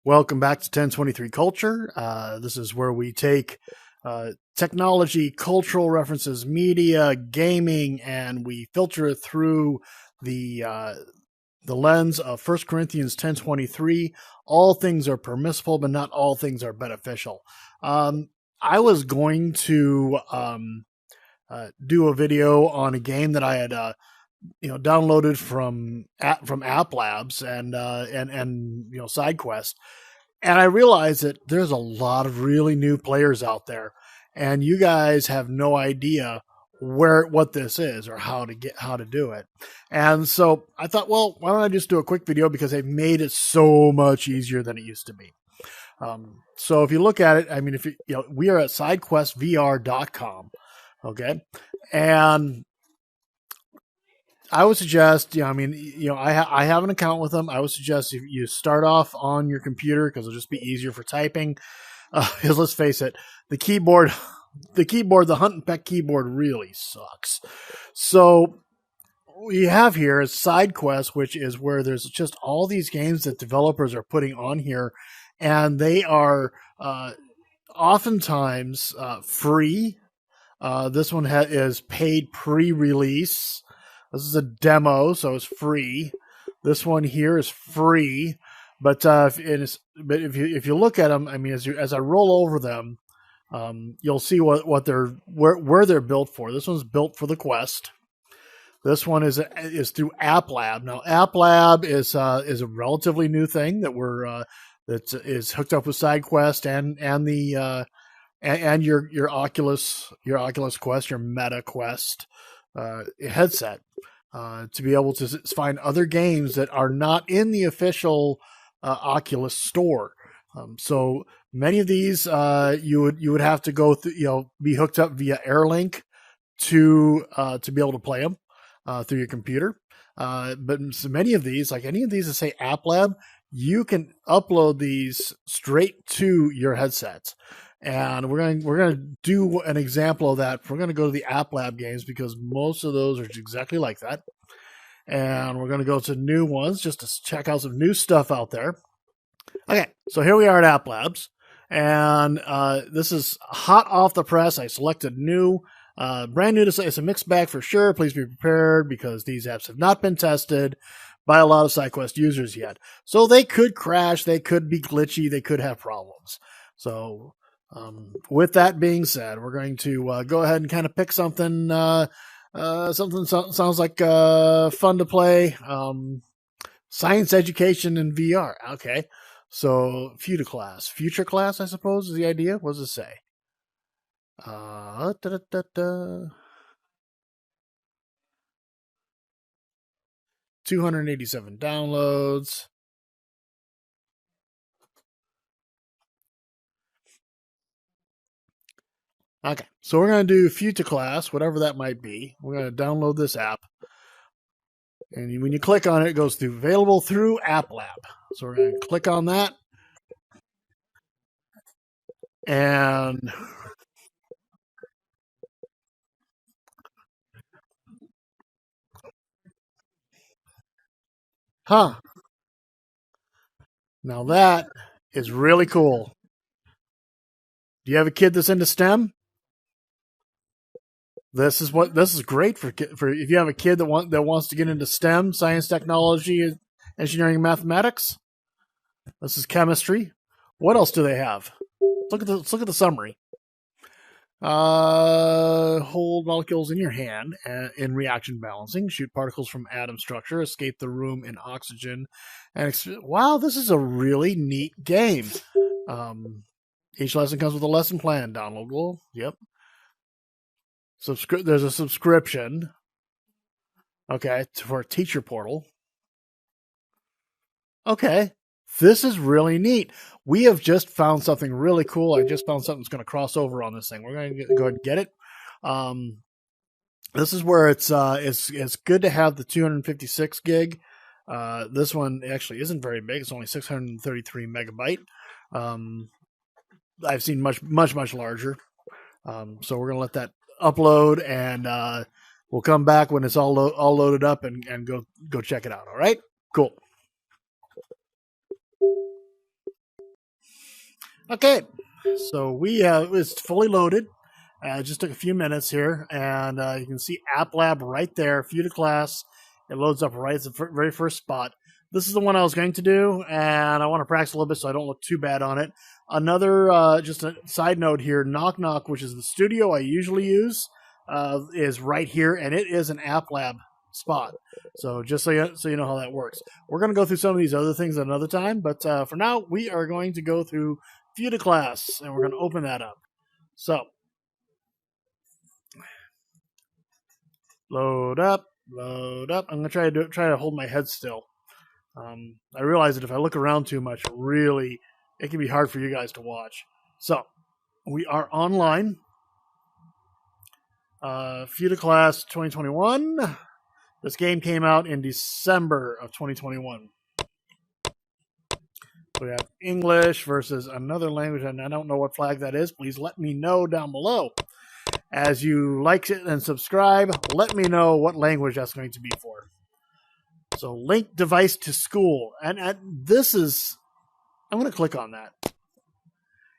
Welcome back to 1023 Culture. This is where we take technology, cultural references, media, gaming, and we filter it through the lens of 1 Corinthians 10:23. All things are permissible, but not all things are beneficial. I was going to do a video on a game that I had downloaded from App Labs and Sidequest, and I realized that there's a lot of really new players out there, and you guys have no idea what this is or how to do it. And so I thought, well, why don't I just do a quick video, because they've made it so much easier than it used to be. So if you look at it, I mean, we are at sidequestvr.com. Okay. And I would suggest, I have an account with them. I would suggest you start off on your computer, because it'll just be easier for typing. Because let's face it, the Hunt and Peck keyboard really sucks. So what you have here is Sidequest, which is where there's just all these games that developers are putting on here, and they are oftentimes free. This one is paid pre-release. This is a demo, so it's free. This one here is free, but if you look at them, I mean, as I roll over them, you'll see where they're built for. This one's built for the Quest. This one is through App Lab. Now, App Lab is a relatively new thing that is hooked up with SideQuest and your Oculus Quest, your Meta Quest headset, to be able to find other games that are not in the official Oculus store. So many of these you would have to go through, be hooked up via Airlink to be able to play them through your computer. But so many of these, like any of these that say App Lab, you can upload these straight to your headsets. And we're going to do an example of that. We're going to go to the App Lab games, because most of those are exactly like that. And we're going to go to new ones just to check out some new stuff out there. Okay, so here we are at App Labs. And this is hot off the press. I selected new, brand new to say. It's a mixed bag for sure. Please be prepared, because these apps have not been tested by a lot of SideQuest users yet. So they could crash, they could be glitchy, they could have problems. So with that being said, we're going to go ahead and kind of pick something sounds like fun to play. Science education in VR. Okay. So Futuclass, I suppose, is the idea. What does it say? 287 downloads. Okay, so we're going to do Futuclass, whatever that might be. We're going to download this app. And when you click on it, it goes through available through App Lab. So we're going to click on that. And now that is really cool. Do you have a kid that's into STEM? This is great for if you have a kid that wants to get into STEM, science, technology, engineering, mathematics. This is chemistry. What else do they have? Let's look at the summary. Hold molecules in your hand in reaction balancing. Shoot particles from atom structure. Escape the room in oxygen. Wow, this is a really neat game. Each lesson comes with a lesson plan. Downloadable. Yep. There's a subscription. Okay, for a teacher portal. Okay, this is really neat. We have just found something really cool. I just found something that's going to cross over on this thing. We're going to go ahead and get it. This is where it's good to have the 256 gig. This one actually isn't very big. It's only 633 megabyte. I've seen much larger. So we're going to let that upload, and we'll come back when it's all loaded up and go check it out. All right, cool. Okay, so it's fully loaded. It just took a few minutes here, and you can see App Lab right there, Futuclass. It loads up right at the very first spot. This is the one I was going to do, and I want to practice a little bit so I don't look too bad on it. Another, just a side note here, Knock Knock, which is the studio I usually use, is right here, and it is an App Lab spot. So just so you know how that works. We're going to go through some of these other things another time, but for now, we are going to go through Futuclass, and we're going to open that up. So, load up. I'm going to try to hold my head still. I realize that if I look around too much, really, it can be hard for you guys to watch. So, we are online. Futuclass 2021. This game came out in December of 2021. We have English versus another language, and I don't know what flag that is. Please let me know down below. As you like it and subscribe, let me know what language that's going to be for. So, link device to school. And this is, I'm going to click on that.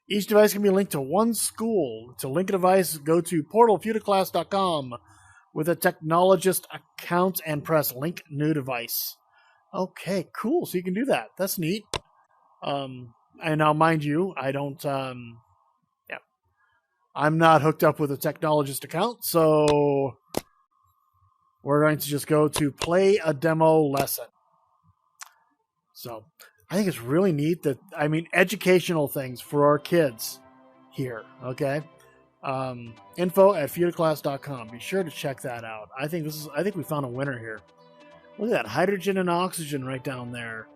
Each device can be linked to one school. To link a device, go to portalfutuclass.com with a technologist account and press link new device. Okay, cool. So you can do that. That's neat. And now, mind you, I don't, I'm not hooked up with a technologist account, so we're going to just go to play a demo lesson. So I think it's really neat that, educational things for our kids here, okay? Info@futuclass.com. Be sure to check that out. I think we found a winner here. Look at that, hydrogen and oxygen right down there.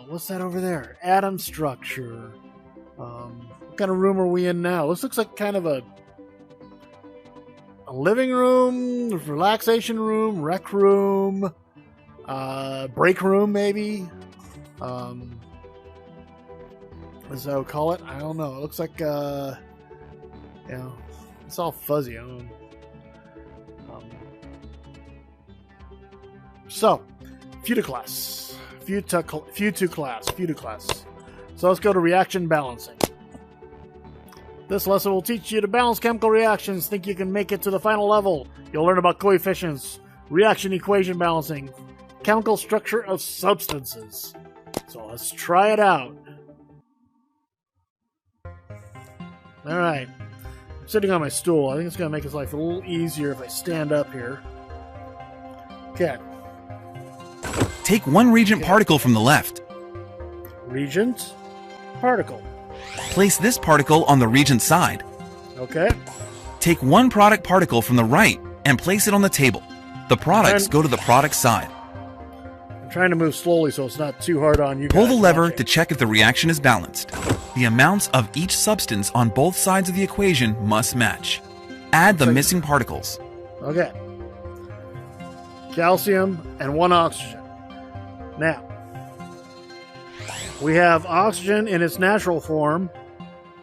What's that over there? Atom structure. What kind of room are we in now? This looks like kind of a living room, relaxation room, rec room, break room maybe. As I would call it, I don't know. It looks like it's all fuzzy. I don't know. So, Futuclass. So let's go to reaction balancing. This lesson will teach you to balance chemical reactions. Think you can make it to the final level. You'll learn about coefficients, reaction equation balancing, chemical structure of substances. So let's try it out. Alright. I'm sitting on my stool. I think it's going to make his life a little easier if I stand up here. Okay. Take one reagent particle from the left. Reagent particle. Place this particle on the reagent side. Okay. Take one product particle from the right and place it on the table. The products go to the product side. I'm trying to move slowly so it's not too hard on you guys. Pull the lever to check if the reaction is balanced. The amounts of each substance on both sides of the equation must match. Add the missing particles. Okay. Calcium and one oxygen. Now, we have oxygen in its natural form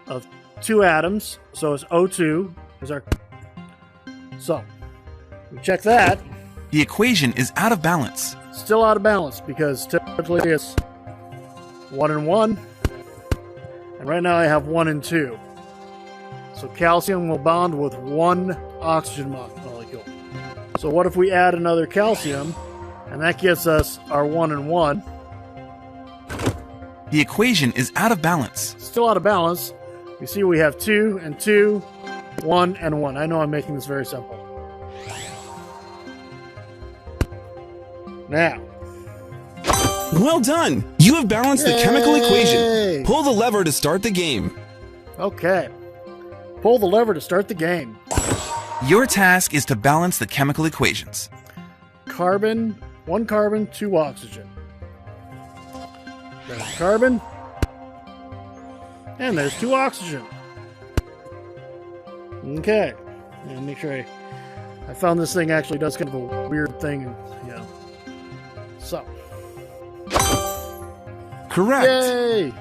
of 2 atoms, so it's O2 is our. So, we check that. The equation is out of balance. Still out of balance because typically it's 1 and 1, and right now I have 1 and 2. So calcium will bond with 1 oxygen molecule. So what if we add another calcium, and that gives us our 1 and 1. The equation is out of balance. Still out of balance. You see we have 2 and 2, 1 and 1. I know I'm making this very simple. Now. Well done! You have balanced the chemical equation. Pull the lever to start the game. Okay. Pull the lever to start the game. Your task is to balance the chemical equations. Carbon, 1 carbon, 2 oxygen. There's carbon. And there's 2 oxygen. Okay. Yeah, make sure I found this thing actually does kind of a weird thing. Yeah. So. Correct. Yay!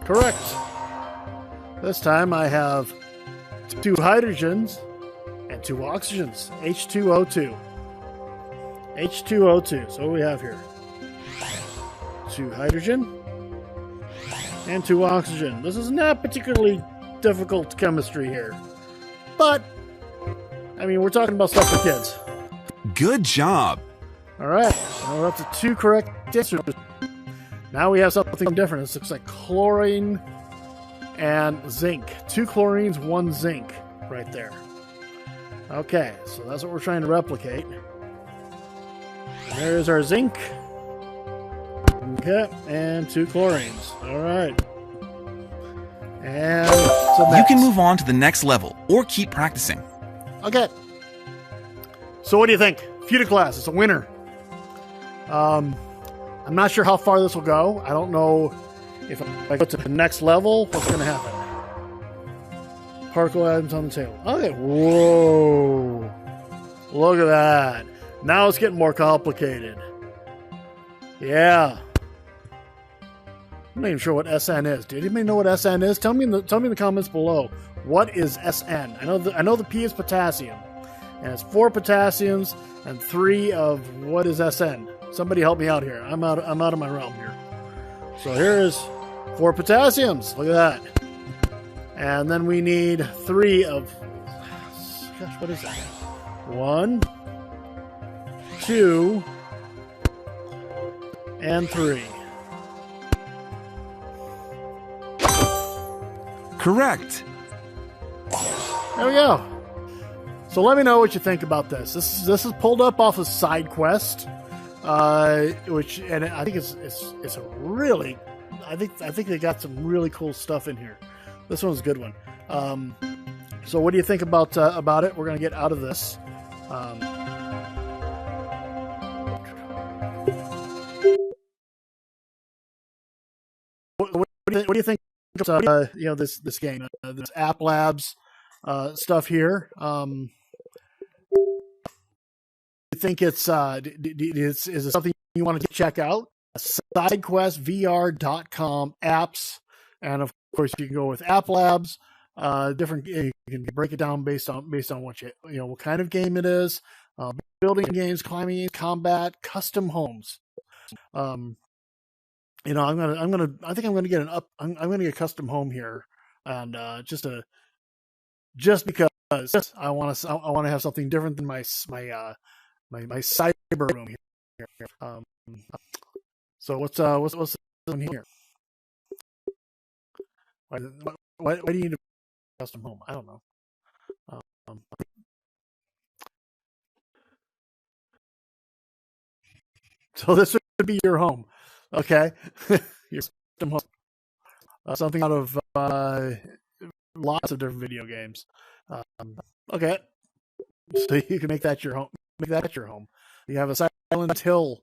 Correct. This time I have 2 hydrogens and 2 oxygens. H2O2. H2O2. So what do we have here? 2 hydrogen and 2 oxygen. This is not particularly difficult chemistry here. But, I mean, we're talking about stuff for kids. Good job. All right, so we're up to 2 correct answers. Now we have something different. This looks like chlorine and zinc. 2 chlorines, 1 zinc right there. Okay, so that's what we're trying to replicate. There's our zinc. Okay, and 2 chlorines. All right. And you can move on to the next level or keep practicing. Okay. So what do you think? Futuclass is a winner. I'm not sure how far this will go. I don't know if I go to the next level, what's going to happen. Particle atoms on the table. Okay. Whoa. Look at that. Now it's getting more complicated. Yeah. I'm not even sure what SN is. Did anybody know what SN is? Tell me in the comments below. What is SN? I know the P is potassium, and it's 4 potassiums and 3 of what is SN? Somebody help me out here. I'm out of my realm here. So here is 4 potassiums. Look at that. And then we need 3 of. Gosh, what is that? 1, 2, and 3. Correct. There we go. So let me know what you think about this. This is pulled up off of Sidequest, which, and I think it's a really, I think they got some really cool stuff in here. This one's a good one. So what do you think about it? We're gonna get out of this. What do you think? This game, this App Labs stuff here. You think it's is it something you want to check out? SidequestVR.com apps, and of course you can go with App Labs. Different, you can break it down based on what what kind of game it is. Building games, climbing games, combat, custom homes. I think I'm gonna get I'm gonna get a custom home here, and just because I want to have something different than my cyber room here. So what's this one here? Why do you need a custom home? I don't know. So this would be your home, okay? Your custom home. Something out of lots of different video games. Okay, so you can make that your home. You have a Silent Hill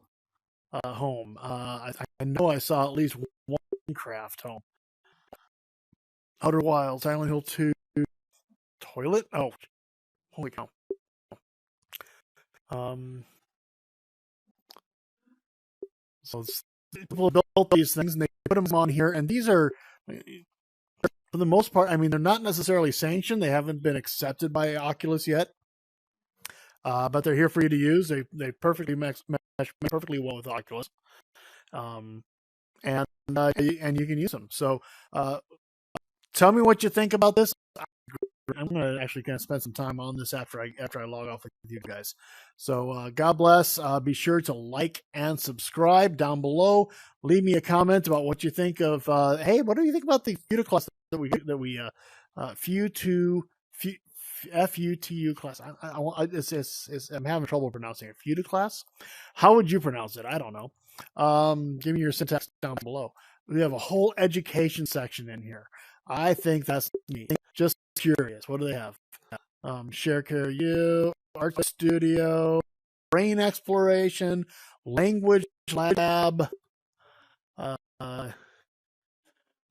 home. I know I saw at least one Minecraft home. Outer Wilds, Silent Hill 2, toilet. Oh, holy cow! So people built these things and they put them on here, and these are, for the most part, I mean, they're not necessarily sanctioned. They haven't been accepted by Oculus yet, but they're here for you to use. They perfectly mesh perfectly well with Oculus, and you can use them. So, tell me what you think about this. I'm going to actually kind of spend some time on this after I log off with you guys. So God bless. Be sure to like and subscribe down below. Leave me a comment about what you think of. Hey, what do you think about the Futuclass that we FUTU class? I'm having trouble pronouncing it. Futuclass. How would you pronounce it? I don't know. Give me your syntax down below. We have a whole education section in here. I think that's neat. Just curious. What do they have? Share Care U, Art Studio, Brain Exploration, Language Lab,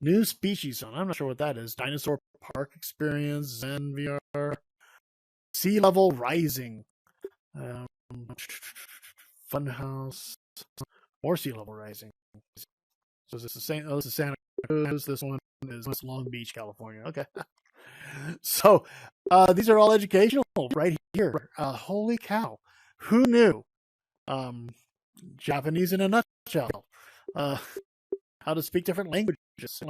New Species Zone. I'm not sure what that is. Dinosaur Park Experience, Zen VR, Sea Level Rising, Funhouse, more Sea Level Rising. So this is Santa Cruz. This one is Long Beach, California. Okay. So these are all educational right here. Holy cow. Who knew? Japanese in a nutshell. how to speak different languages,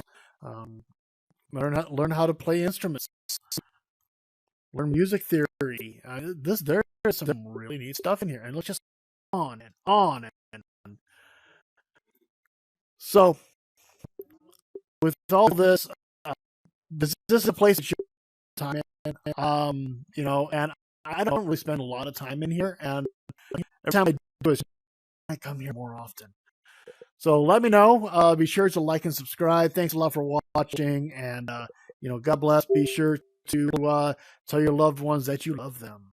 learn how to play instruments, learn music theory. There is some really neat stuff in here, and let's just on and on and on. So, with all this, this is a place that you time in, and I don't really spend a lot of time in here, and every time I do is I come here more often. So let me know. Be sure to like and subscribe. Thanks a lot for watching, and God bless. Be sure to tell your loved ones that you love them.